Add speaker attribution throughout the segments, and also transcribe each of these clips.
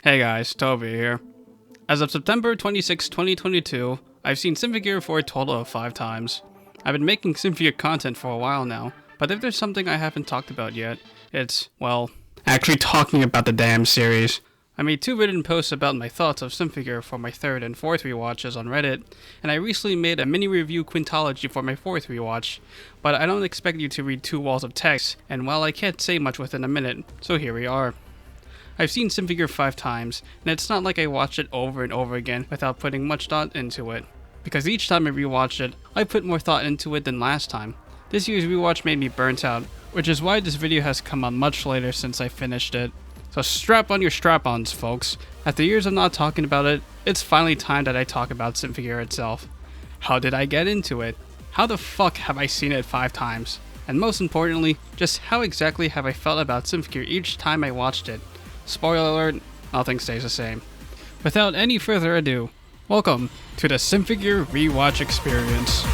Speaker 1: Hey guys, Toby here. As of September 26, 2022, I've seen Symphogear for a total of 5 times. I've been making Symphogear content for a while now, but if there's something I haven't talked about yet, it's, well, actually talking about the damn series. I made 2 written posts about my thoughts of Symphogear for my 3rd and 4th rewatches on Reddit, and I recently made a mini review quintology for my 4th rewatch, but I don't expect you to read 2 walls of text, and well, I can't say much within a minute, so here we are. I've seen Symphogear 5 times, and it's not like I watched it over and over again without putting much thought into it, because each time I rewatched it, I put more thought into it than last time. This year's rewatch made me burnt out, which is why this video has come out much later since I finished it. So strap on your strap-ons, folks. After years of not talking about it, it's finally time that I talk about Symphogear itself. How did I get into it? How the fuck have I seen it 5 times? And most importantly, just how exactly have I felt about Symphogear each time I watched it? Spoiler alert, nothing stays the same. Without any further ado, welcome to the Symphogear Rewatch experience.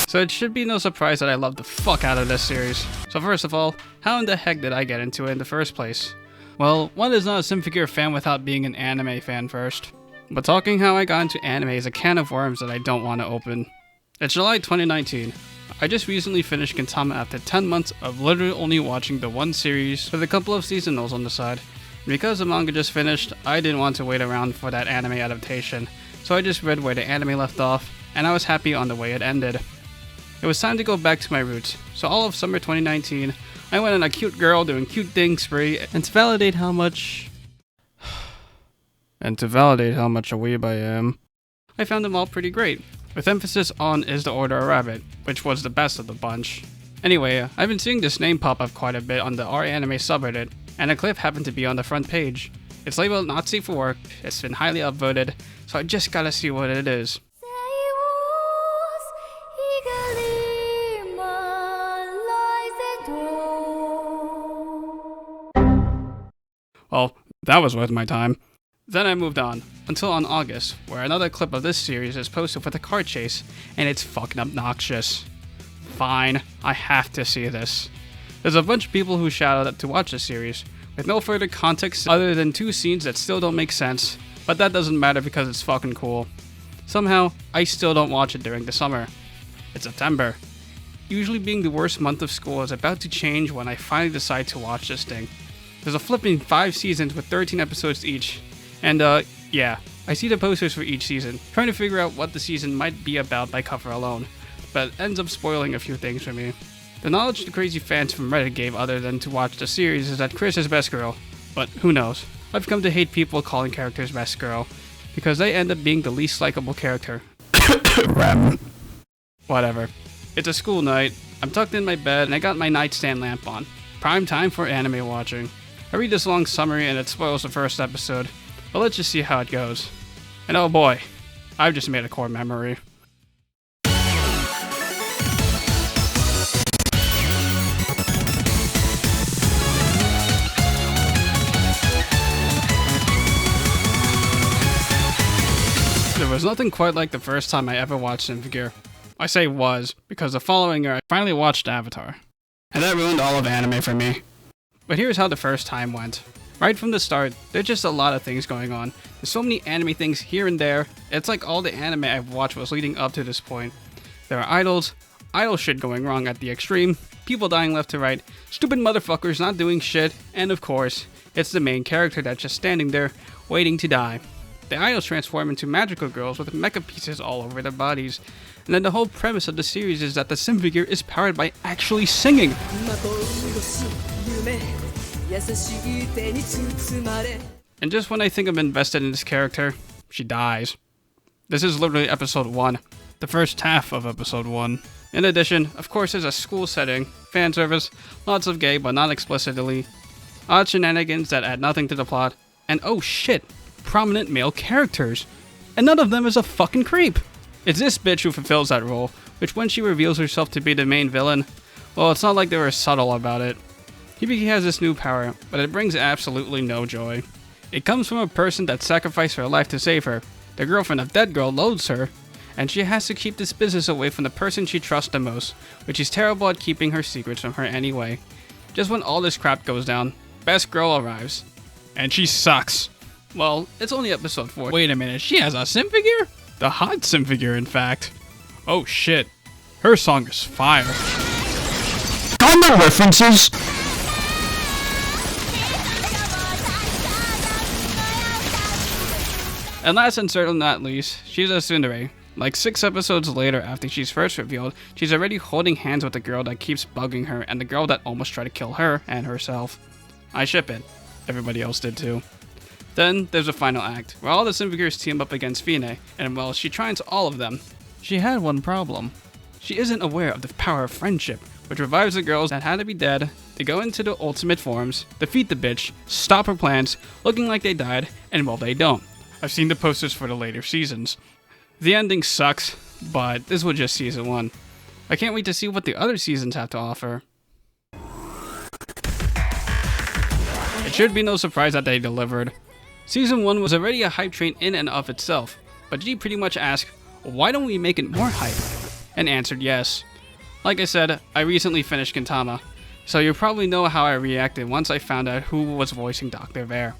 Speaker 1: So it should be no surprise that I love the fuck out of this series. So first of all, how in the heck did I get into it in the first place? Well, one is not a Symphogear fan without being an anime fan first. But talking how I got into anime is a can of worms that I don't want to open. It's July 2019. I just recently finished Gintama after 10 months of literally only watching the one series with a couple of seasonals on the side. And because the manga just finished, I didn't want to wait around for that anime adaptation, so I just read where the anime left off, and I was happy on the way it ended. It was time to go back to my roots, so all of summer 2019, I went on a cute girl doing cute things spree, and to validate how much a weeb I am, I found them all pretty great, with emphasis on Is the Order a Rabbit, which was the best of the bunch. Anyway, I've been seeing this name pop up quite a bit on the R-Anime subreddit, and a clip happened to be on the front page. It's labeled Not Safe for Work, it's been highly upvoted, so I just gotta see what it is. Well, that was worth my time. Then I moved on, until on August, where another clip of this series is posted with a car chase, and it's fucking obnoxious. Fine, I have to see this. There's a bunch of people who shout out to watch this series, with no further context other than 2 scenes that still don't make sense, but that doesn't matter because it's fucking cool. Somehow, I still don't watch it during the summer. It's September. Usually being the worst month of school is about to change when I finally decide to watch this thing. There's a flipping 5 seasons with 13 episodes each, and yeah, I see the posters for each season, trying to figure out what the season might be about by cover alone, but it ends up spoiling a few things for me. The knowledge the crazy fans from Reddit gave other than to watch the series is that Chris is best girl, but who knows. I've come to hate people calling characters best girl, because they end up being the least likable character. Ram. Whatever. It's a school night, I'm tucked in my bed, and I got my nightstand lamp on. Prime time for anime watching. I read this long summary and it spoils the first episode, but let's just see how it goes. And oh boy, I've just made a core memory. There was nothing quite like the first time I ever watched Symphogear. I say was, because the following year I finally watched Avatar. And that ruined all of anime for me. But here's how the first time went. Right from the start, there's just a lot of things going on. There's so many anime things here and there. It's like all the anime I've watched was leading up to this point. There are idol shit going wrong at the extreme, people dying left to right, stupid motherfuckers not doing shit, and of course, it's the main character that's just standing there, waiting to die. The idols transform into magical girls with mecha pieces all over their bodies. And then the whole premise of the series is that the Symphogear is powered by actually singing. And just when I think I'm invested in this character, she dies. This is literally episode 1, the first half of episode 1. In addition, of course, there's a school setting, fan service, lots of gay but not explicitly, odd shenanigans that add nothing to the plot, and oh shit, prominent male characters. And none of them is a fucking creep. It's this bitch who fulfills that role, which when she reveals herself to be the main villain, well, it's not like they were subtle about it. Hibiki has this new power, but it brings absolutely no joy. It comes from a person that sacrificed her life to save her. The girlfriend of that girl loathes her, and she has to keep this business away from the person she trusts the most, but she's terrible at keeping her secrets from her anyway. Just when all this crap goes down, best girl arrives. And she sucks. Well, it's only episode 4. Wait a minute, she has a Symphogear? The hot Symphogear, in fact. Oh shit. Her song is fire.
Speaker 2: Gundam references!
Speaker 1: And last and certainly not least, she's a tsundere. Like 6 episodes later after she's first revealed, she's already holding hands with the girl that keeps bugging her and the girl that almost tried to kill her and herself. I ship it. Everybody else did too. Then there's a final act, where all the Symphogears team up against Fine, and while she tries all of them, she had one problem. She isn't aware of the power of friendship, which revives the girls that had to be dead. They go into the ultimate forms, defeat the bitch, stop her plans, looking like they died, and well, they don't. I've seen the posters for the later seasons. The ending sucks, but this was just season 1. I can't wait to see what the other seasons have to offer. It should be no surprise that they delivered. Season 1 was already a hype train in and of itself, but G pretty much asked, why don't we make it more hype? And answered yes. Like I said, I recently finished Gintama, so you probably know how I reacted once I found out who was voicing Dr. Vare.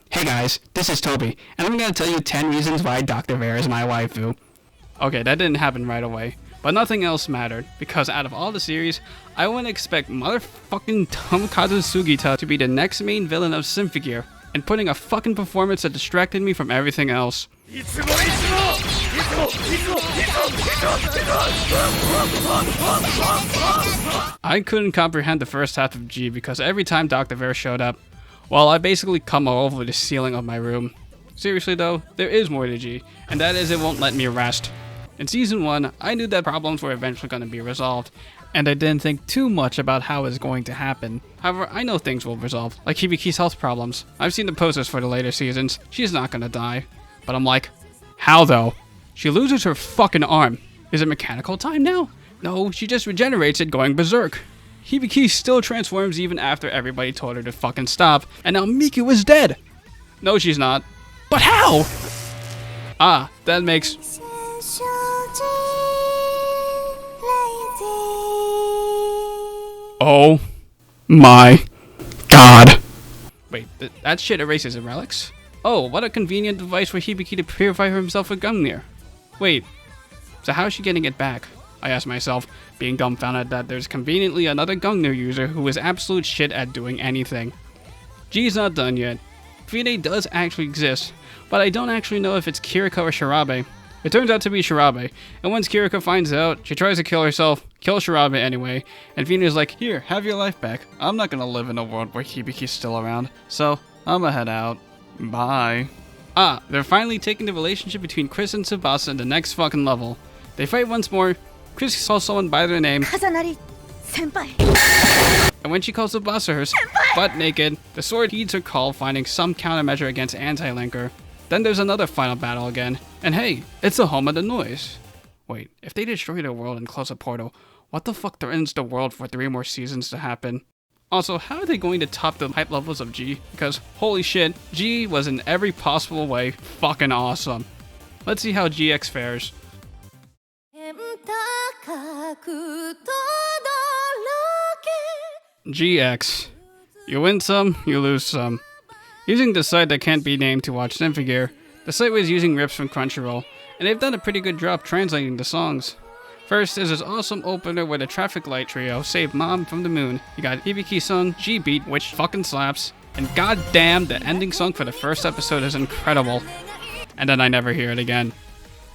Speaker 2: Hey guys, this is Toby, and I'm gonna tell you 10 reasons why Dr. Vare is my waifu.
Speaker 1: Okay, that didn't happen right away, but nothing else mattered, because out of all the series, I wouldn't expect motherfucking Tomokazu Sugita to be the next main villain of Symphogear, and putting a fucking performance that distracted me from everything else. I couldn't comprehend the first half of G because every time Dr. Vare showed up, well, I basically come all over the ceiling of my room. Seriously though, there is more to G, and that is it won't let me rest. In season 1, I knew that problems were eventually going to be resolved, and I didn't think too much about how it's going to happen. However, I know things will resolve, like Hibiki's health problems. I've seen the posters for the later seasons. She's not gonna die. But I'm like, how though? She loses her fucking arm. Is it mechanical time now? No, she just regenerates it going berserk. Hibiki still transforms even after everybody told her to fucking stop, and now Miku is dead. No, she's not. But how? Ah, that makes... Oh my god. Wait, that shit erases the relics? Oh, what a convenient device for Hibiki to purify himself with Gungnir. Wait, so how is she getting it back? I asked myself, being dumbfounded that there's conveniently another Gungnir user who is absolute shit at doing anything. G's not done yet. Fide does actually exist, but I don't actually know if it's Kirika or Shirabe. It turns out to be Shirabe, and once Kirika finds out, she tries to kill herself, kills Shirabe anyway, and Fina is like, here, have your life back. I'm not gonna live in a world where Hibiki's still around, so I'ma head out. Bye. Ah, they're finally taking the relationship between Chris and Tsubasa in the next fucking level. They fight once more. Chris saw someone by their name, and when she calls Tsubasa her butt naked, the sword heeds her call, finding some countermeasure against Anti-Linker. Then there's another final battle again, and hey, it's the home of the noise. Wait, if they destroy the world and close a portal, what the fuck threatens the world for 3 more seasons to happen? Also, how are they going to top the hype levels of G? Because holy shit, G was in every possible way fucking awesome. Let's see how GX fares. GX. You win some, you lose some. Using the site that can't be named to watch Symphogear, the site was using rips from Crunchyroll, and they've done a pretty good job translating the songs. First, there's this awesome opener where the Traffic Light Trio save Mom from the moon. You got Hibiki's song, G-Beat, which fucking slaps, and goddamn, the ending song for the first episode is incredible. And then I never hear it again.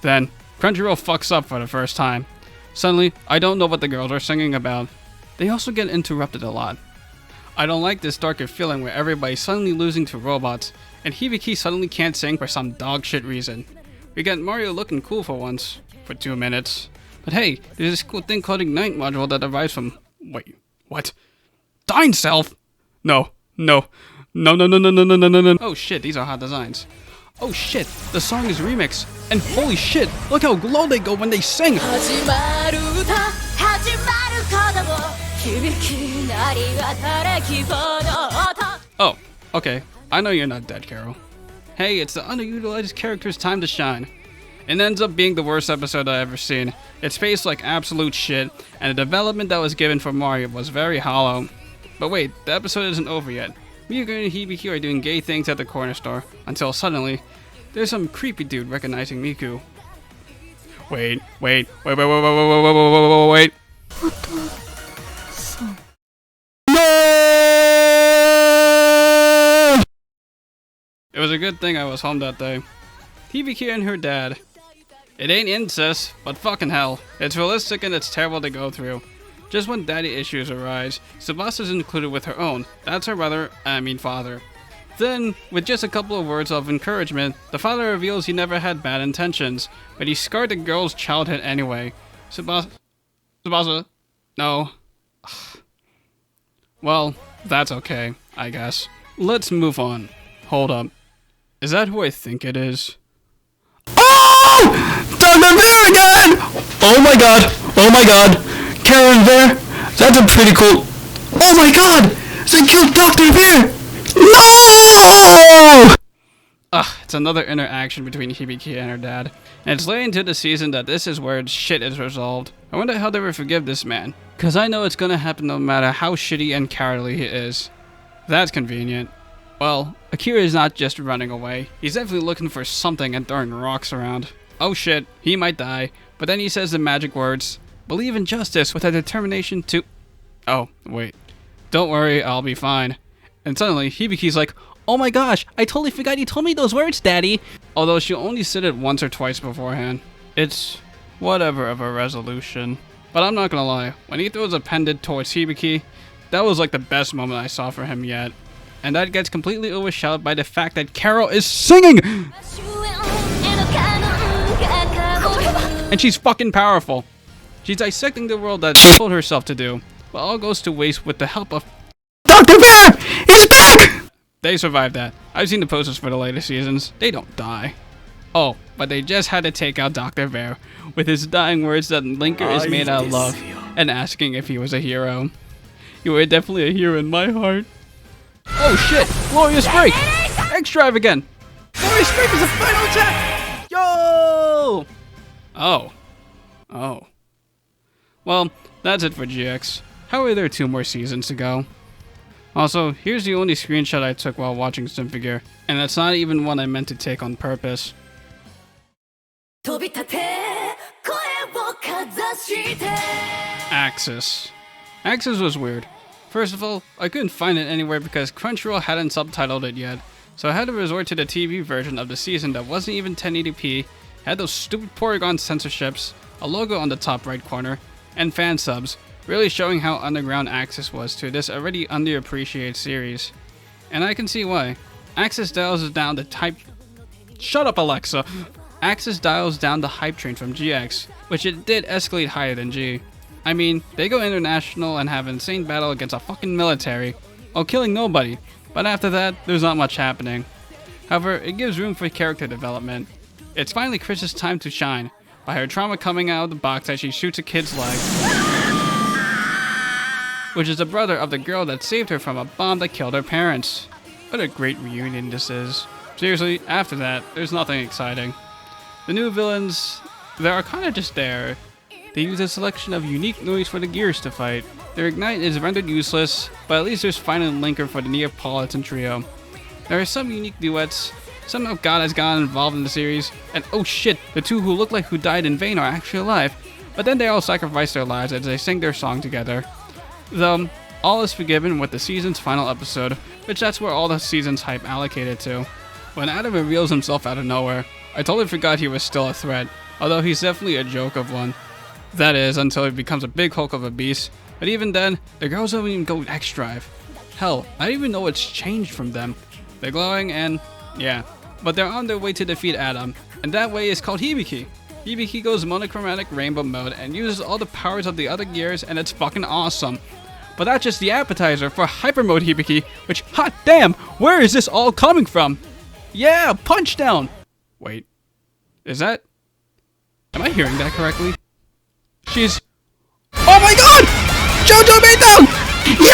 Speaker 1: Then, Crunchyroll fucks up for the first time. Suddenly, I don't know what the girls are singing about. They also get interrupted a lot. I don't like this darker feeling where everybody's suddenly losing to robots, and Hibiki suddenly can't sing for some dog shit reason. We got Mario looking cool for once, for 2 minutes. But hey, there's this cool thing called Ignite module that arrives from... Wait, what? Dine Self? No. Oh shit, these are hot designs. Oh shit, the song is remixed. And holy shit, look how glow they go when they sing! Oh, okay. I know you're not dead, Carol. Hey, it's the underutilized character's time to shine. It ends up being the worst episode I've ever seen. It's paced like absolute shit, and the development that was given for Mario was very hollow. But wait, the episode isn't over yet. Miku and Hibiki are doing gay things at the corner store, until suddenly, there's some creepy dude recognizing Miku. Wait. No! It was a good thing I was home that day. Hibiki and her dad. It ain't incest, but fucking hell. It's realistic and it's terrible to go through. Just when daddy issues arise, Tsubasa's included with her own. That's her father. Then, with just a couple of words of encouragement, the father reveals he never had bad intentions, but he scarred the girl's childhood anyway. Tsubasa? No. Well, that's okay, I guess. Let's move on. Hold up. Is that who I think it is?
Speaker 2: Oh! Dr. Bear again! Oh my god! Karen Bear? That's a pretty cool... Oh my god! They killed Dr. Bear! No!
Speaker 1: It's another interaction between Hibiki and her dad. And it's late into the season that this is where shit is resolved. I wonder how they will forgive this man. Cause I know it's gonna happen no matter how shitty and cowardly he is. That's convenient. Well, Akira is not just running away. He's definitely looking for something and throwing rocks around. Oh shit, he might die. But then he says the magic words, "Believe in justice with a determination to..." Oh, wait. "Don't worry, I'll be fine." And suddenly, Hibiki's like, "Oh my gosh, I totally forgot you told me those words, Daddy." Although she only said it once or twice beforehand. It's whatever of a resolution. But I'm not gonna lie, when he throws a pendant towards Hibiki, that was like the best moment I saw for him yet. And that gets completely overshadowed by the fact that Carol is singing! And she's fucking powerful. She's dissecting the world that she told herself to do. But all goes to waste with the help of
Speaker 2: Dr. Bear is back!
Speaker 1: They survived that. I've seen the posters for the later seasons. They don't die. Oh, but they just had to take out Dr. Bear with his dying words that Linker is made out of love and asking if he was a hero. You are definitely a hero in my heart. Oh shit! Glorious Break! X-Drive again! Glorious Break is a final attack! Yo! Oh. Well, that's it for GX. How are there 2 more seasons to go? Also, here's the only screenshot I took while watching Symphogear, and that's not even one I meant to take on purpose. Axis. Axis was weird. First of all, I couldn't find it anywhere because Crunchyroll hadn't subtitled it yet, so I had to resort to the TV version of the season that wasn't even 1080p, had those stupid Porygon censorships, a logo on the top right corner, and fan subs, really showing how underground Axis was to this already underappreciated series. And I can see why. Axis dials down the type... Shut up, Alexa! Axis dials down the hype train from GX, which it did escalate higher than G. I mean, they go international and have an insane battle against a fucking military, while killing nobody, but after that, there's not much happening. However, it gives room for character development. It's finally Chris's time to shine, by her trauma coming out of the box as she shoots a kid's leg, which is the brother of the girl that saved her from a bomb that killed her parents. What a great reunion this is. Seriously, after that, there's nothing exciting. The new villains, they are kinda just there. They use a selection of unique noise for the gears to fight. Their ignite is rendered useless, but at least there's finally Linker for the Neapolitan trio. There are some unique duets. Somehow God has gotten involved in the series, and oh shit, the 2 who look like who died in vain are actually alive. But then they all sacrifice their lives as they sing their song together. Though, all is forgiven with the season's final episode, which that's where all the season's hype allocated to. When Adam reveals himself out of nowhere, I totally forgot he was still a threat, although he's definitely a joke of one. That is, until he becomes a big hulk of a beast. But even then, the girls don't even go X-Drive. Hell, I don't even know what's changed from them. They're glowing and, yeah. But they're on their way to defeat Adam, and that way is called Hibiki. Hibiki goes monochromatic rainbow mode and uses all the powers of the other gears, and it's fucking awesome. But that's just the appetizer for hyper mode Hibiki, which, hot damn, where is this all coming from? Yeah, punch down! Wait, is that... Am I hearing that correctly? She's... Oh my god!
Speaker 2: Jojo made them! Yo!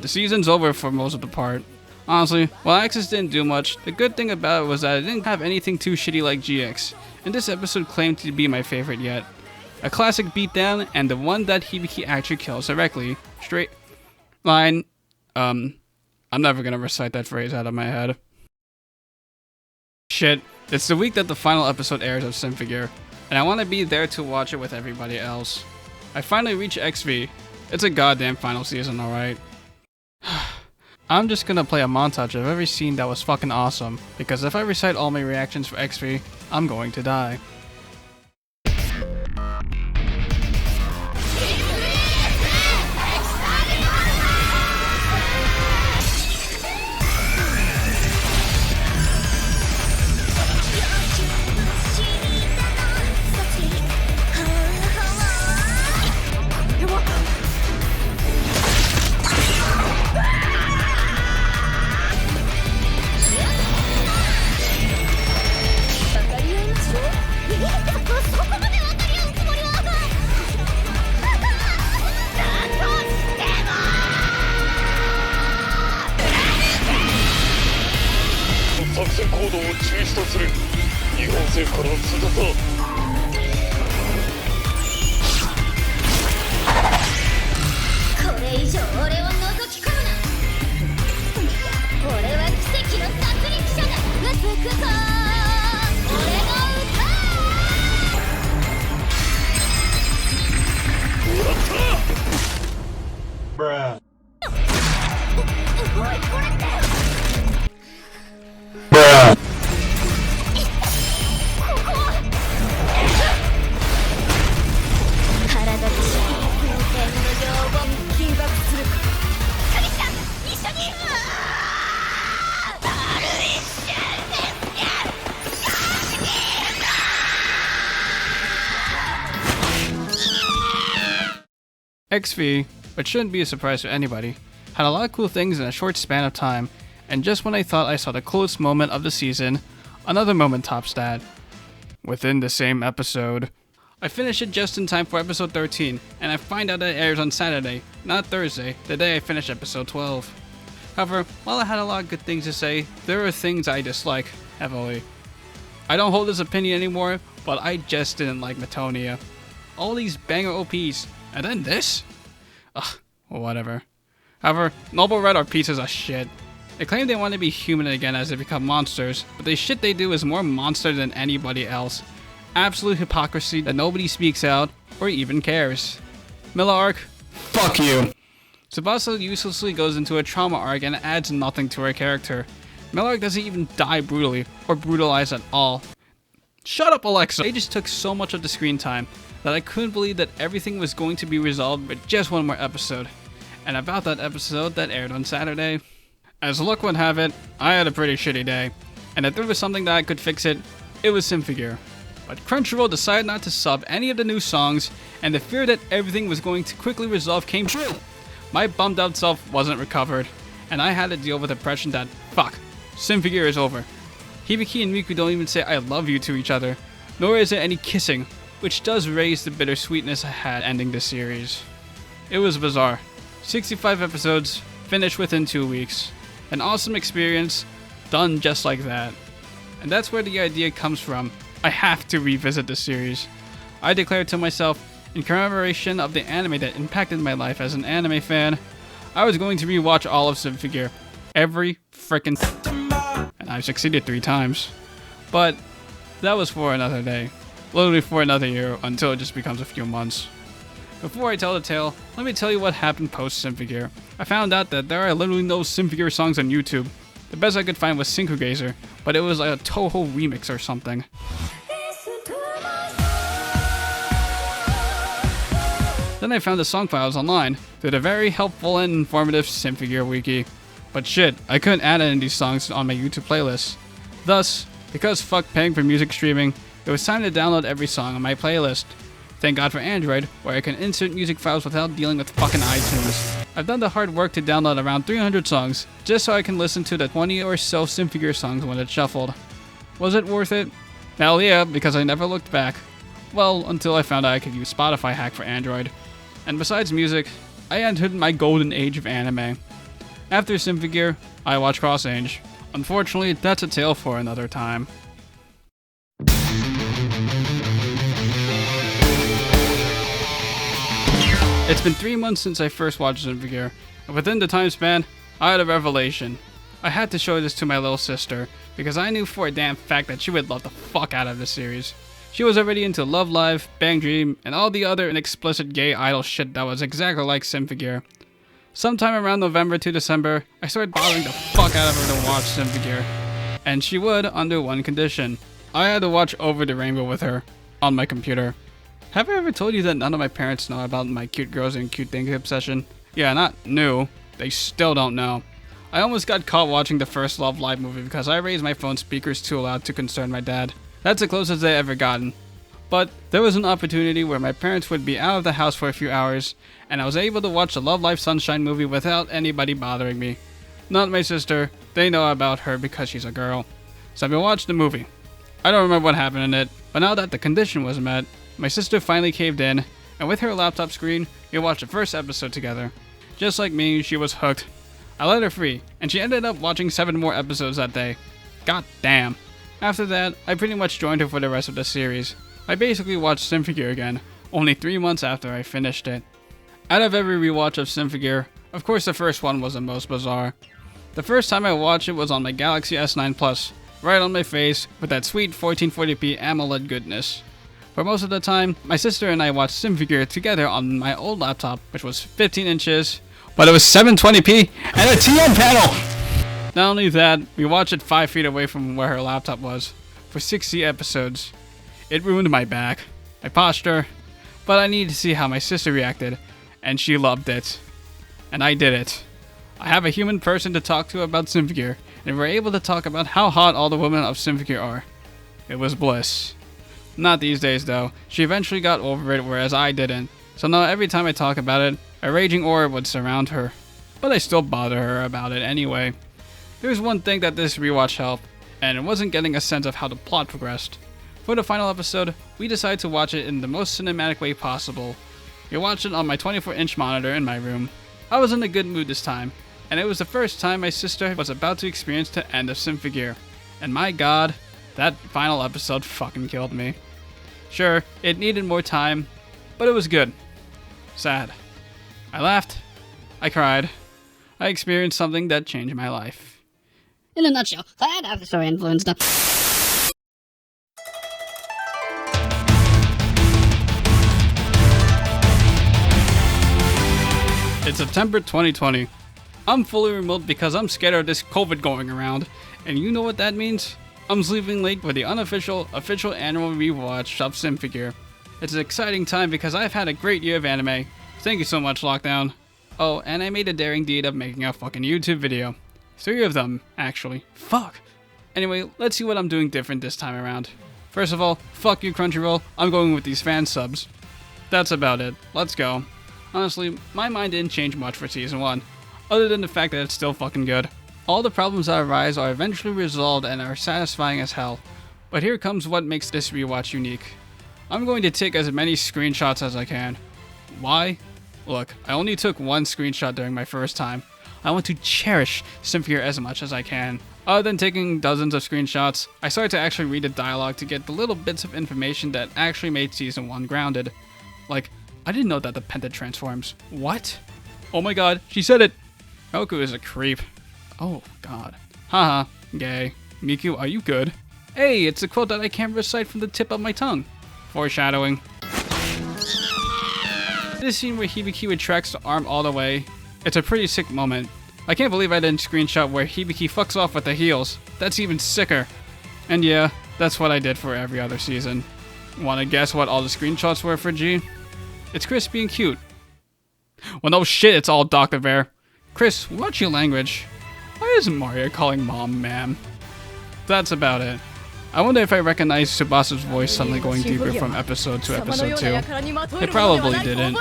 Speaker 1: The season's over for most of the part. Honestly, while Axis didn't do much, the good thing about it was that it didn't have anything too shitty like GX, and this episode claimed to be my favorite yet. A classic beatdown, and the one that Hibiki actually kills directly. Straight line, I'm never gonna recite that phrase out of my head. Shit, it's the week that the final episode airs of Symphogear, and I want to be there to watch it with everybody else. I finally reached XV. It's a goddamn final season, alright. I'm just gonna play a montage of every scene that was fucking awesome, because if I recite all my reactions for XV, I'm going to die.
Speaker 2: Bruh.
Speaker 1: XV, which shouldn't be a surprise to anybody, had a lot of cool things in a short span of time, and just when I thought I saw the coolest moment of the season, another moment tops that. Within the same episode. I finished it just in time for episode 13, and I find out that it airs on Saturday, not Thursday, the day I finished episode 12. However, while I had a lot of good things to say, there are things I dislike heavily. I don't hold this opinion anymore, but I just didn't like Metonia. All these banger OPs, and then this? Ugh, well, whatever. However, Noble Red are pieces of shit. They claim they want to be human again as they become monsters, but the shit they do is more monster than anybody else. Absolute hypocrisy that nobody speaks out or even cares. Milla arc?
Speaker 2: Fuck you.
Speaker 1: Tsubasa uselessly goes into a trauma arc and adds nothing to her character. Milla arc doesn't even die brutally or brutalize at all. Shut up, Alexa! They just took so much of the screen time that I couldn't believe that everything was going to be resolved with just one more episode. And about that episode that aired on Saturday. As luck would have it, I had a pretty shitty day, and if there was something that could fix it, it was Symphogear. But Crunchyroll decided not to sub any of the new songs, and the fear that everything was going to quickly resolve came true. My bummed out self wasn't recovered, and I had to deal with the impression that, fuck, Symphogear is over. Hibiki and Miku don't even say I love you to each other, nor is there any kissing, which does raise the bittersweetness I had ending this series. It was bizarre. 65 episodes, finished within 2 weeks. An awesome experience, done just like that. And that's where the idea comes from. I have to revisit the series. I declared to myself, in commemoration of the anime that impacted my life as an anime fan, I was going to rewatch all of Symphogear. Every frickin' and I've succeeded 3 times. But that was for another day. Literally for another year until it just becomes a few months. Before I tell the tale, let me tell you what happened post Symphogear. I found out that there are literally no Symphogear songs on YouTube. The best I could find was Symphogazer, but it was like a Toho remix or something. Then I found the song files online through the very helpful and informative Symphogear wiki. But shit, I couldn't add any of these songs on my YouTube playlist. Thus, because fuck paying for music streaming, it was time to download every song on my playlist. Thank God for Android, where I can insert music files without dealing with fucking iTunes. I've done the hard work to download around 300 songs, just so I can listen to the 20 or so Symphogear songs when it's shuffled. Was it worth it? Hell yeah, because I never looked back. Well, until I found out I could use Spotify Hack for Android. And besides music, I entered my golden age of anime. After Symphogear, I watched Cross Age. Unfortunately, that's a tale for another time. It's been 3 months since I first watched Symphogear, and within the time span, I had a revelation. I had to show this to my little sister, because I knew for a damn fact that she would love the fuck out of this series. She was already into Love Live, Bang Dream, and all the other inexplicit gay idol shit that was exactly like Symphogear. Sometime around November to December, I started bothering the fuck out of her to watch Symphogear. And she would, under one condition. I had to watch Over the Rainbow with her, on my computer. Have I ever told you that none of my parents know about my cute girls and cute things obsession? Yeah, not new. They still don't know. I almost got caught watching the first Love Live movie because I raised my phone speakers too loud to concern my dad. That's the closest they ever gotten. But there was an opportunity where my parents would be out of the house for a few hours, and I was able to watch the Love Live Sunshine movie without anybody bothering me. Not my sister, they know about her because she's a girl. So we watched the movie. I don't remember what happened in it, but now that the condition was met, my sister finally caved in, and with her laptop screen, we watched the first episode together. Just like me, she was hooked. I let her free, and she ended up watching 7 more episodes that day. God damn. After that, I pretty much joined her for the rest of the series. I basically watched Symphogear again, only 3 months after I finished it. Out of every rewatch of Symphogear, of course the first one was the most bizarre. The first time I watched it was on my Galaxy S9 Plus, right on my face, with that sweet 1440p AMOLED goodness. For most of the time, my sister and I watched Symphogear together on my old laptop, which was 15 inches, but it was 720p and a TN panel! Not only that, we watched it 5 feet away from where her laptop was, for 60 episodes. It ruined my back, my posture, but I needed to see how my sister reacted, and she loved it. And I did it. I have a human person to talk to about Symphogear, and we're able to talk about how hot all the women of Symphogear are. It was bliss. Not these days though, she eventually got over it whereas I didn't, so now every time I talk about it, a raging aura would surround her. But I still bother her about it anyway. There's one thing that this rewatch helped, and it wasn't getting a sense of how the plot progressed. For the final episode, we decided to watch it in the most cinematic way possible. We watched it on my 24-inch monitor in my room. I was in a good mood this time, and it was the first time my sister was about to experience the end of Symphogear. And my god, that final episode fucking killed me. Sure, it needed more time, but it was good. Sad. I laughed. I cried. I experienced something that changed my life.
Speaker 3: In a nutshell, that after story influenced the...
Speaker 1: It's September 2020. I'm fully remote because I'm scared of this COVID going around, and you know what that means? I'm sleeping late for the official annual rewatch of Symphogear. It's an exciting time because I've had a great year of anime. Thank you so much, Lockdown. Oh, and I made a daring deed of making a fucking YouTube video. 3 of them, actually. Fuck. Anyway, let's see what I'm doing different this time around. First of all, fuck you Crunchyroll, I'm going with these fan subs. That's about it. Let's go. Honestly, my mind didn't change much for Season 1, other than the fact that it's still fucking good. All the problems that arise are eventually resolved and are satisfying as hell. But here comes what makes this rewatch unique. I'm going to take as many screenshots as I can. Why? Look, I only took 1 screenshot during my first time. I want to cherish Symphogear as much as I can. Other than taking dozens of screenshots, I started to actually read the dialogue to get the little bits of information that actually made Season 1 grounded. Like, I didn't know that the Penta transforms. What? Oh my god, she said it! Roku is a creep. Oh god. Haha, gay. Miku, are you good? Hey, it's a quote that I can't recite from the tip of my tongue. Foreshadowing. This scene where Hibiki retracts the arm all the way, it's a pretty sick moment. I can't believe I didn't screenshot where Hibiki fucks off with the heels. That's even sicker. And yeah, that's what I did for every other season. Wanna guess what all the screenshots were for G? It's Chris being cute. Well, no shit, it's all Dr. Bear. Chris, watch your language. Why is Mario calling mom ma'am? That's about it. I wonder if I recognize Tsubasa's voice suddenly going deeper from episode to episode 2. It probably didn't.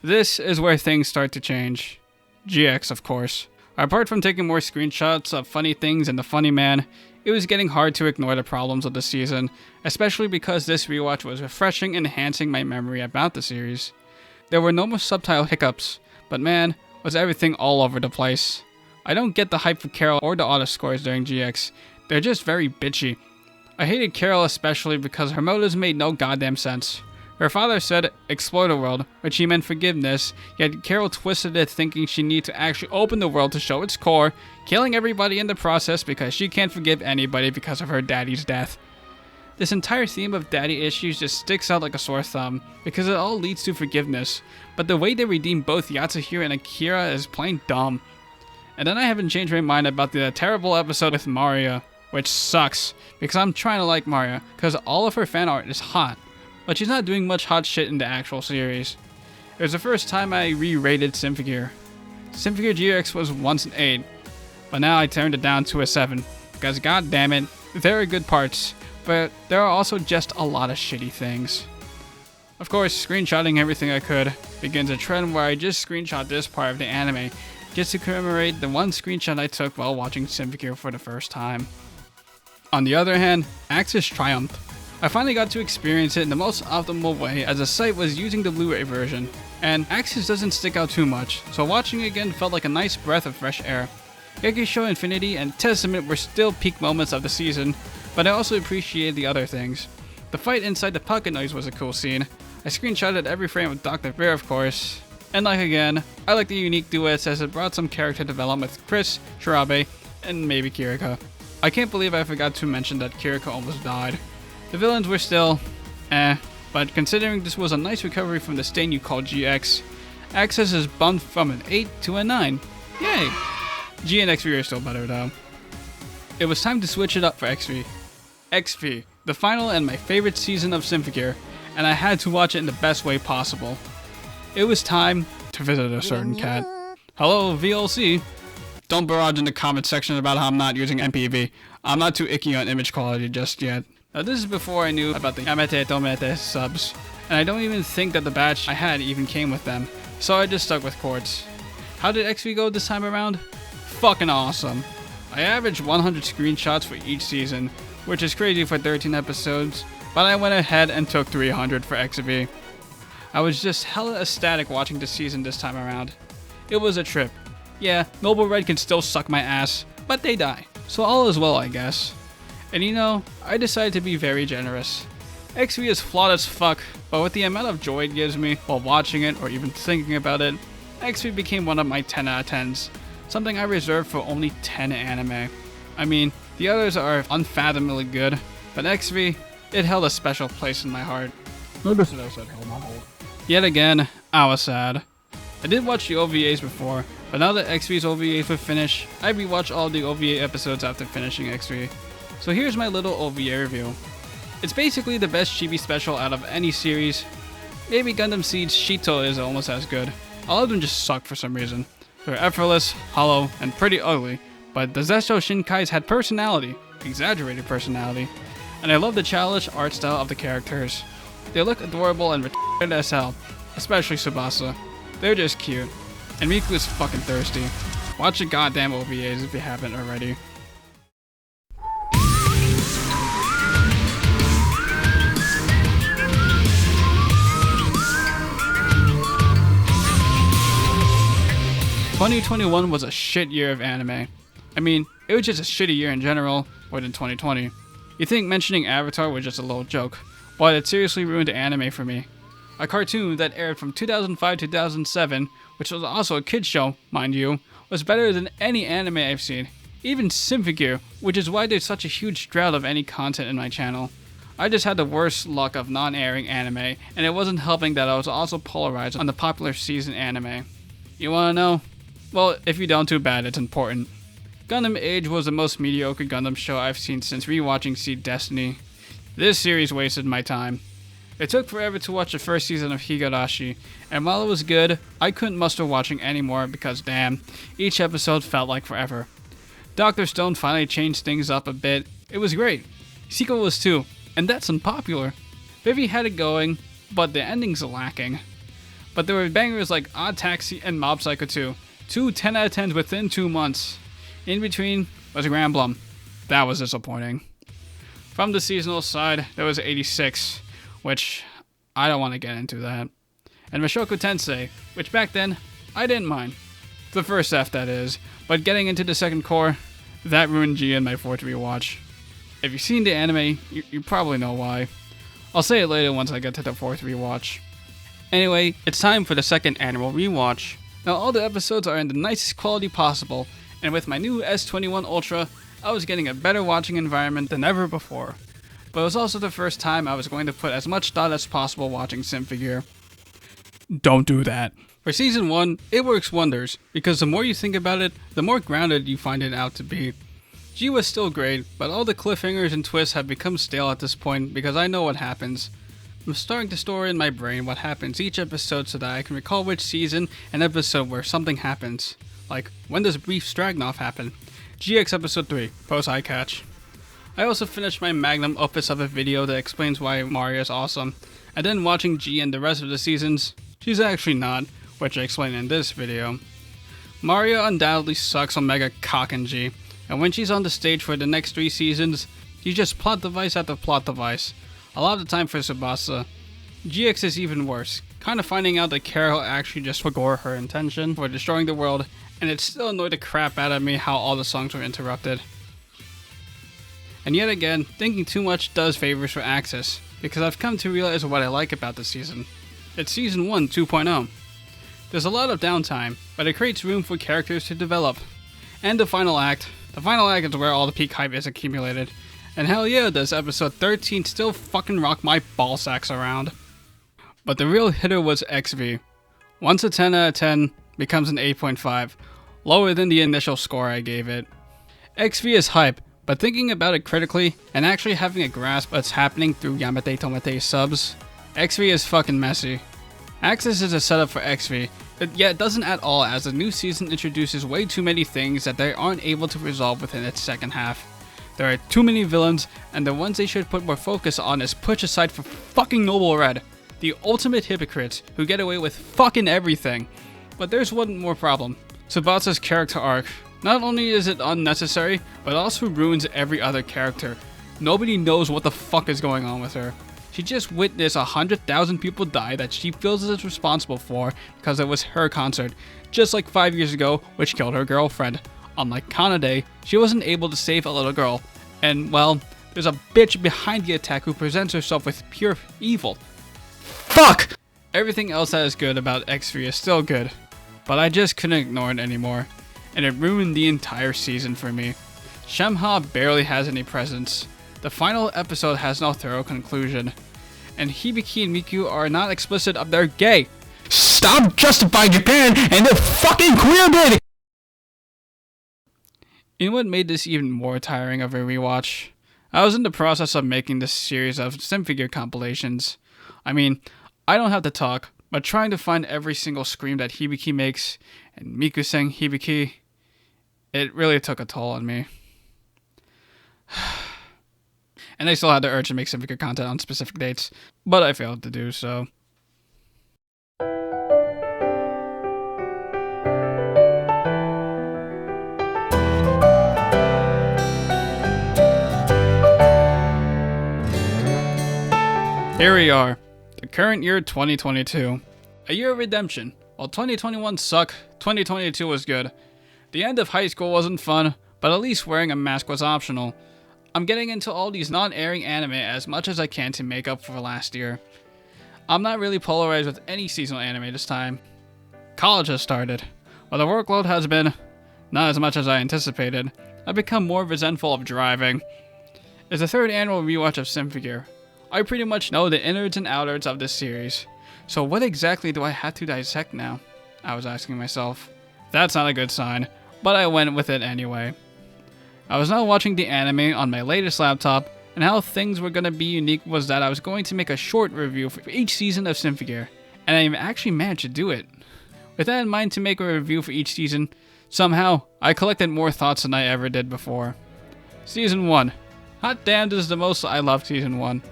Speaker 1: This is where things start to change. GX, of course. Apart from taking more screenshots of funny things and the funny man, It was getting hard to ignore the problems of the season, especially because this rewatch was refreshing and enhancing my memory about the series. There were no more subtle hiccups, but man, was everything all over the place. I don't get the hype for Carol or the auto scores during GX, they're just very bitchy. I hated Carol especially because her motives made no goddamn sense. Her father said explore the world, which he meant forgiveness, yet Carol twisted it thinking she needed to actually open the world to show its core, killing everybody in the process because she can't forgive anybody because of her daddy's death. This entire theme of daddy issues just sticks out like a sore thumb, because it all leads to forgiveness, but the way they redeem both Yatsuhiro and Akira is plain dumb. And then I haven't changed my mind about the terrible episode with Maria, which sucks, because I'm trying to like Maria, because all of her fan art is hot. But she's not doing much hot shit in the actual series. It was the first time I re-rated Symphogear. Symphogear GX was once an 8, but now I turned it down to a 7, because god damn it, there are good parts, but there are also just a lot of shitty things. Of course, screenshotting everything I could begins a trend where I just screenshot this part of the anime, just to commemorate the one screenshot I took while watching Symphogear for the first time. On the other hand, Axis triumphed. I finally got to experience it in the most optimal way as the site was using the Blu-ray version, and Axis doesn't stick out too much, so watching it again felt like a nice breath of fresh air. Gekisho Infinity and Testament were still peak moments of the season, but I also appreciated the other things. The fight inside the pocket noise was a cool scene. I screenshotted every frame with Dr. Bear, of course. And like again, I like the unique duets as it brought some character development with Chris, Shirabe, and maybe Kirika. I can't believe I forgot to mention that Kirika almost died. The villains were still but considering this was a nice recovery from the stain you call GX, Access is bumped from an 8 to a 9. Yay! G and XV are still better though. It was time to switch it up for XV. XV, the final and my favorite season of Symphogear, and I had to watch it in the best way possible. It was time to visit a certain cat. Hello, VLC. Don't barrage in the comment section about how I'm not using MPV. I'm not too icky on image quality just yet. Now this is before I knew about the Yamete Tomete subs, and I don't even think that the batch I had even came with them, so I just stuck with quartz. How did XV go this time around? Fucking awesome. I averaged 100 screenshots for each season, which is crazy for 13 episodes, but I went ahead and took 300 for XV. I was just hella ecstatic watching the season this time around. It was a trip. Yeah, Noble Red can still suck my ass, but they die, so all is well I guess. And you know, I decided to be very generous. XV is flawed as fuck, but with the amount of joy it gives me while watching it or even thinking about it, XV became one of my 10 out of 10s, something I reserve for only 10 anime. I mean, the others are unfathomably good, but XV, it held a special place in my heart.
Speaker 2: Notice that I said hell my heart.
Speaker 1: Yet again, I was sad. I did watch the OVAs before, but now that XV's OVAs were finished, I rewatched all the OVA episodes after finishing XV. So here's my little OVA review. It's basically the best chibi special out of any series. Maybe Gundam Seed's Shito is almost as good. All of them just suck for some reason. They're effortless, hollow, and pretty ugly, but the Zesho Shinkais had personality, exaggerated personality, and I love the childish art style of the characters. They look adorable and retarded as hell, especially Tsubasa. They're just cute. And Miku is fucking thirsty. Watch the goddamn OVAs if you haven't already. "2021 was a shit year of anime. I mean, it was just a shitty year in general, more than 2020. You think mentioning Avatar was just a little joke, but it seriously ruined anime for me. A cartoon that aired from 2005 to 2007, which was also a kid's show, mind you, was better than any anime I've seen. Even Symphogear, which is why there's such a huge drought of any content in my channel. I just had the worst luck of non-airing anime, and it wasn't helping that I was also polarized on the popular season anime. You wanna know? Well, if you don't, too bad, it's important. Gundam Age was the most mediocre Gundam show I've seen since rewatching Seed Destiny. This series wasted my time. It took forever to watch the first season of Higurashi, and while it was good, I couldn't muster watching anymore because damn, each episode felt like forever. Dr. Stone finally changed things up a bit. It was great. Sequel was too, and that's unpopular. Vivi had it going, but the ending's lacking. But there were bangers like Odd Taxi and Mob Psycho 2. Two 10 out of 10s within 2 months. In between was Granblum. that was disappointing. From the seasonal side, there was 86, which I don't want to get into that. And Mushoku Tensei, which back then, I didn't mind. The first F, that is. But getting into the second core, that ruined G in my fourth rewatch. If you've seen the anime, you probably know why. I'll say it later once I get to the fourth rewatch. Anyway, it's time for the second annual rewatch. Now all the episodes are in the nicest quality possible, and with my new S21 Ultra, I was getting a better watching environment than ever before. But it was also the first time I was going to put as much thought as possible watching Symphogear. Don't do that. For season 1, it works wonders, because the more you think about it, the more grounded you find it out to be. G was still great, but all the cliffhangers and twists have become stale at this point because I know what happens. I'm starting to store in my brain what happens each episode so that I can recall which season and episode where something happens. Like, when does Brief Straganoff happen? GX episode 3, post eye catch. I also finished my magnum opus of a video that explains why Maria is awesome, and then watching G and the rest of the seasons, she's actually not, which I explain in this video. Maria undoubtedly sucks on Mega Cock and G, and when she's on the stage for the next 3 seasons, she's just plot device after plot device. A lot of the time for Tsubasa. GX is even worse, kind of finding out that Carol actually just forgot her intention for destroying the world, and it still annoyed the crap out of me how all the songs were interrupted. And yet again, thinking too much does favors for Axis, because I've come to realize what I like about this season. It's Season 1 2.0. There's a lot of downtime, but it creates room for characters to develop. And the final act. The final act is where all the peak hype is accumulated. And hell yeah, does episode 13 still fucking rock my ballsacks around. But the real hitter was XV. Once a 10 out of 10 becomes an 8.5, lower than the initial score I gave it. XV is hype, but thinking about it critically and actually having a grasp of what's happening through Yamate Tomate's subs, XV is fucking messy. Axis is a setup for XV, but yet it doesn't at all, as the new season introduces way too many things that they aren't able to resolve within its second half. There are too many villains, and the ones they should put more focus on is pushed aside for fucking Noble Red, the ultimate hypocrites who get away with fucking everything. But there's one more problem. Tsubasa's character arc. Not only is it unnecessary, but also ruins every other character. Nobody knows what the fuck is going on with her. She just witnessed 100,000 people die that she feels is responsible for because it was her concert, just like 5 years ago, which killed her girlfriend. Unlike Kanade, she wasn't able to save a little girl, and well, there's a bitch behind the attack who presents herself with pure evil. Fuck! Everything else that is good about X3 is still good, but I just couldn't ignore it anymore, and it ruined the entire season for me. Shemha barely has any presence. The final episode has no thorough conclusion, and Hibiki and Miku are not explicit of they're gay. Stop justifying Japan and their fucking queer baiting! You know what made this even more tiring of a rewatch? I was in the process of making this series of Symphogear compilations. I mean, I don't have to talk, but trying to find every single scream that Hibiki makes, and Miku saying Hibiki, it really took a toll on me. And I still had the urge to make Symphogear content on specific dates, but I failed to do so. Here we are, the current year 2022. A year of redemption. While 2021 sucked, 2022 was good. The end of high school wasn't fun, but at least wearing a mask was optional. I'm getting into all these non-airing anime as much as I can to make up for last year. I'm not really polarized with any seasonal anime this time. College has started. While the workload has been not as much as I anticipated, I've become more resentful of driving. It's the third annual rewatch of Symphogear. I pretty much know the innards and outwards of this series. So what exactly do I have to dissect now? I was asking myself. That's not a good sign, but I went with it anyway. I was now watching the anime on my latest laptop, and how things were going to be unique was that I was going to make a short review for each season of Symphogear, and I actually managed to do it. With that in mind to make a review for each season, somehow, I collected more thoughts than I ever did before. Season 1. Hot damn, this is the most I love Season 1.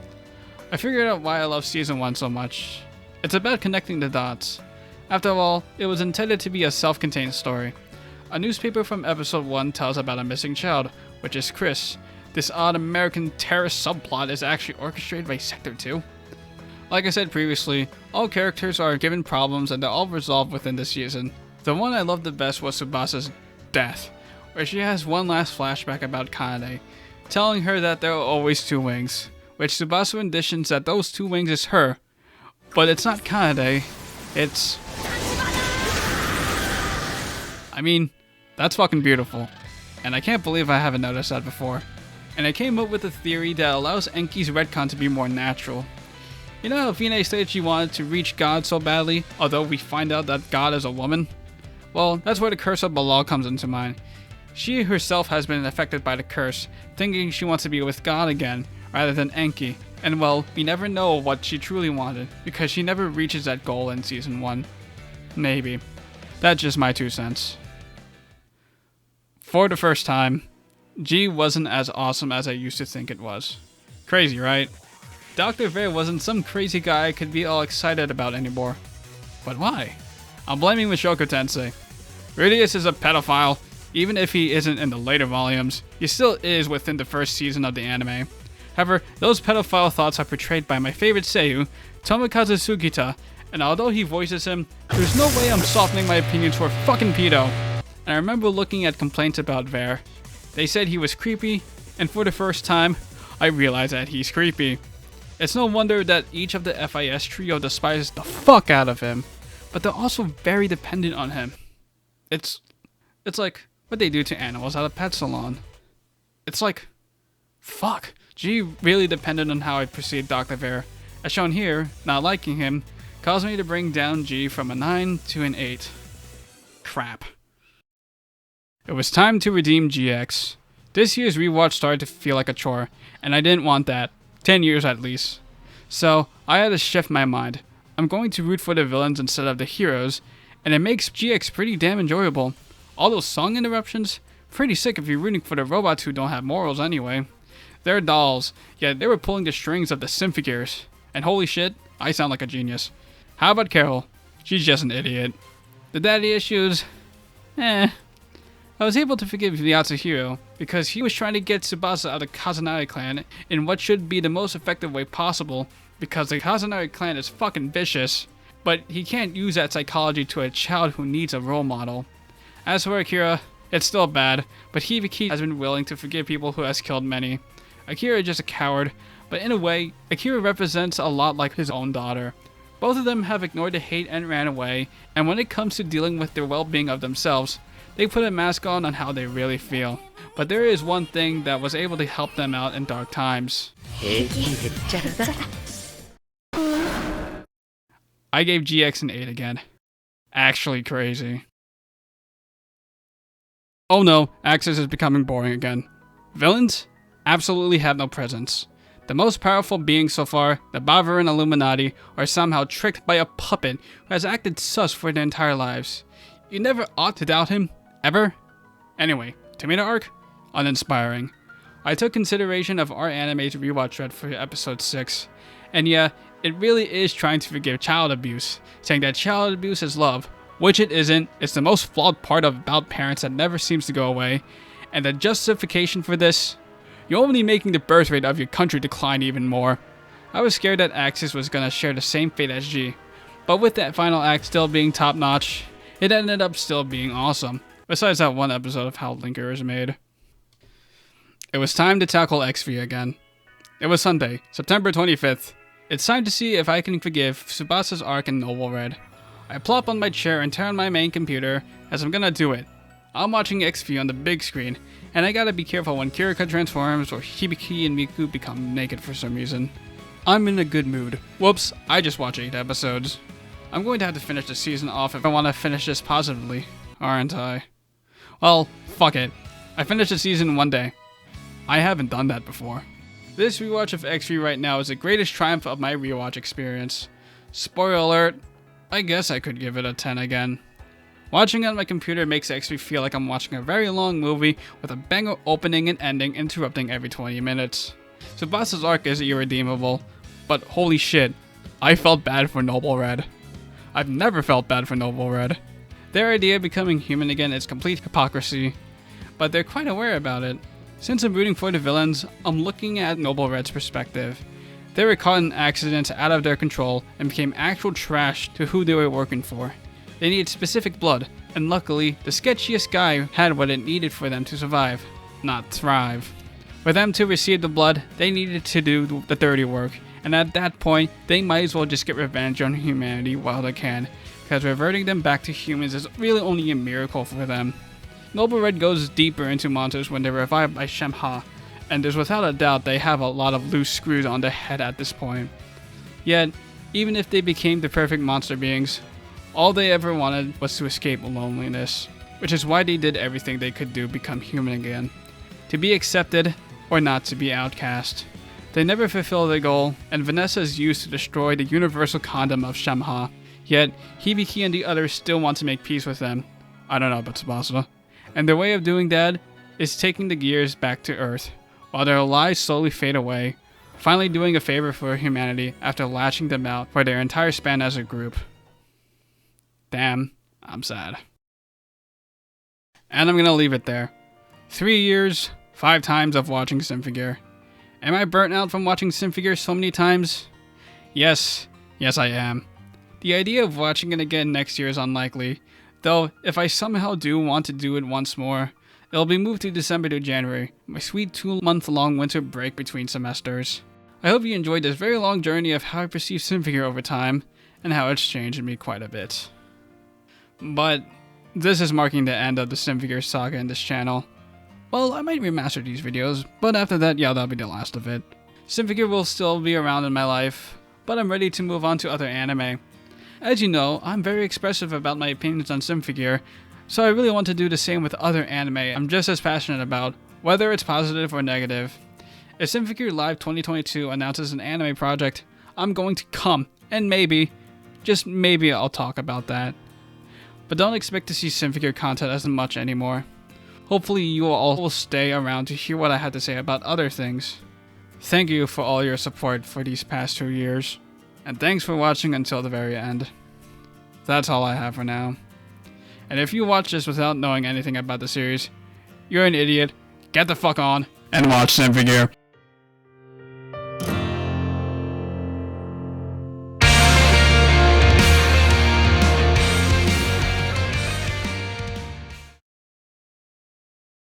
Speaker 1: I figured out why I love Season 1 so much. It's about connecting the dots. After all, it was intended to be a self-contained story. A newspaper from episode 1 tells about a missing child, which is Chris, this odd American terrorist subplot is actually orchestrated by Sector 2? Like I said previously, all characters are given problems and they're all resolved within the season. The one I loved the best was Tsubasa's death, where she has one last flashback about Kanade, telling her that there are always two wings, which Tsubasa envisions that those two wings is her, but it's not Kanade, it's... I mean, that's fucking beautiful, and I can't believe I haven't noticed that before. And I came up with a theory that allows Enki's retcon to be more natural. You know how Fine stated she wanted to reach God so badly, although we find out that God is a woman? Well, that's where the curse of Balal comes into mind. She herself has been affected by the curse, thinking she wants to be with God again, rather than Enki. And well, we never know what she truly wanted, because she never reaches that goal in Season 1. Maybe. That's just my 2 cents. For the first time, G wasn't as awesome as I used to think it was. Crazy, right? Dr. Vare wasn't some crazy guy I could be all excited about anymore. But why? I'm blaming Mushoku Tensei. Rudeus is a pedophile. Even if he isn't in the later volumes, he still is within the first season of the anime. However, those pedophile thoughts are portrayed by my favorite seiyuu, Tomokazu Sugita, and although he voices him, there's no way I'm softening my opinions for a fucking pedo. And I remember looking at complaints about Vare. They said he was creepy, and for the first time, I realized that he's creepy. It's no wonder that each of the FIS trio despises the fuck out of him, but they're also very dependent on him. It's like what they do to animals at a pet salon. It's like, fuck, G really depended on how I perceived Dr. Vare. As shown here, not liking him caused me to bring down G from a 9 to an 8. Crap. It was time to redeem GX. This year's rewatch started to feel like a chore, and I didn't want that. 10 years at least. So, I had to shift my mind. I'm going to root for the villains instead of the heroes, and it makes GX pretty damn enjoyable. All those song interruptions? Pretty sick if you're rooting for the robots who don't have morals anyway. They're dolls, yet they were pulling the strings of the Symphogears. And holy shit, I sound like a genius. How about Carol? She's just an idiot. The daddy issues? I was able to forgive Yatsuhiro because he was trying to get Tsubasa out of Kazunari clan in what should be the most effective way possible because the Kazunari clan is fucking vicious, but he can't use that psychology to a child who needs a role model. As for Akira, it's still bad, but Hibiki has been willing to forgive people who has killed many. Akira is just a coward, but in a way, Akira represents a lot like his own daughter. Both of them have ignored the hate and ran away, and when it comes to dealing with their well-being of themselves, they put a mask on how they really feel. But there is one thing that was able to help them out in dark times. I gave GX an 8 again. Actually crazy. Oh no, Axis is becoming boring again. Villains? Absolutely have no presence. The most powerful beings so far, the Bavaran Illuminati, are somehow tricked by a puppet who has acted sus for their entire lives. You never ought to doubt him. Ever? Anyway, Tomato arc? Uninspiring. I took consideration of our anime's rewatch thread for episode 6, and yeah, it really is trying to forgive child abuse, saying that child abuse is love, which it isn't. It's the most flawed part about parents that never seems to go away, and the justification for this? You're only making the birth rate of your country decline even more. I was scared that Axis was gonna share the same fate as G, but with that final act still being top notch, it ended up still being awesome. Besides that one episode of how Linker is made. It was time to tackle XV again. It was Sunday, September 25th. It's time to see if I can forgive Tsubasa's arc in Noble Red. I plop on my chair and turn on my main computer, as I'm gonna do it. I'm watching XV on the big screen, and I gotta be careful when Kirika transforms or Hibiki and Miku become naked for some reason. I'm in a good mood. Whoops, I just watched 8 episodes. I'm going to have to finish the season off if I want to finish this positively, aren't I? Well, fuck it. I finished the season in one day. I haven't done that before. This rewatch of XV right now is the greatest triumph of my rewatch experience. Spoiler alert, I guess I could give it a 10 again. Watching it on my computer makes XV feel like I'm watching a very long movie with a banger opening and ending interrupting every 20 minutes. Tsubasa's arc is irredeemable, but holy shit, I felt bad for Noble Red. I've never felt bad for Noble Red. Their idea of becoming human again is complete hypocrisy, but they're quite aware about it. Since I'm rooting for the villains, I'm looking at Noble Red's perspective. They were caught in accidents out of their control and became actual trash to who they were working for. They needed specific blood, and luckily, the sketchiest guy had what it needed for them to survive, not thrive. For them to receive the blood, they needed to do the dirty work, and at that point, they might as well just get revenge on humanity while they can, because reverting them back to humans is really only a miracle for them. Noble Red goes deeper into monsters when they're revived by Shemha, and there's without a doubt they have a lot of loose screws on their head at this point. Yet, even if they became the perfect monster beings, all they ever wanted was to escape loneliness, which is why they did everything they could do to become human again. To be accepted, or not to be outcast. They never fulfill their goal, and Vanessa is used to destroy the universal condom of Shemha, yet Hibiki and the others still want to make peace with them. I don't know about Tsubasa. And their way of doing that is taking the gears back to Earth, while their lives slowly fade away, finally doing a favor for humanity after lashing them out for their entire span as a group. Damn, I'm sad. And I'm gonna leave it there. 3 years, 5 times of watching Symphogear. Am I burnt out from watching Symphogear so many times? Yes I am. The idea of watching it again next year is unlikely, though if I somehow do want to do it once more, it'll be moved to December to January, my sweet 2-month-long winter break between semesters. I hope you enjoyed this very long journey of how I perceive Symphogear over time, and how it's changed me quite a bit. But this is marking the end of the Symphogear saga in this channel. Well, I might remaster these videos, but after that, yeah, that'll be the last of it. Symphogear will still be around in my life, but I'm ready to move on to other anime. As you know, I'm very expressive about my opinions on Symphogear, so I really want to do the same with other anime I'm just as passionate about, whether it's positive or negative. If Symphogear Live 2022 announces an anime project, I'm going to come, and maybe, just maybe I'll talk about that. But don't expect to see Symphogear content as much anymore. Hopefully you all will stay around to hear what I had to say about other things. Thank you for all your support for these past 2 years, and thanks for watching until the very end. That's all I have for now. And if you watch this without knowing anything about the series, you're an idiot. Get the fuck on and watch Symphogear.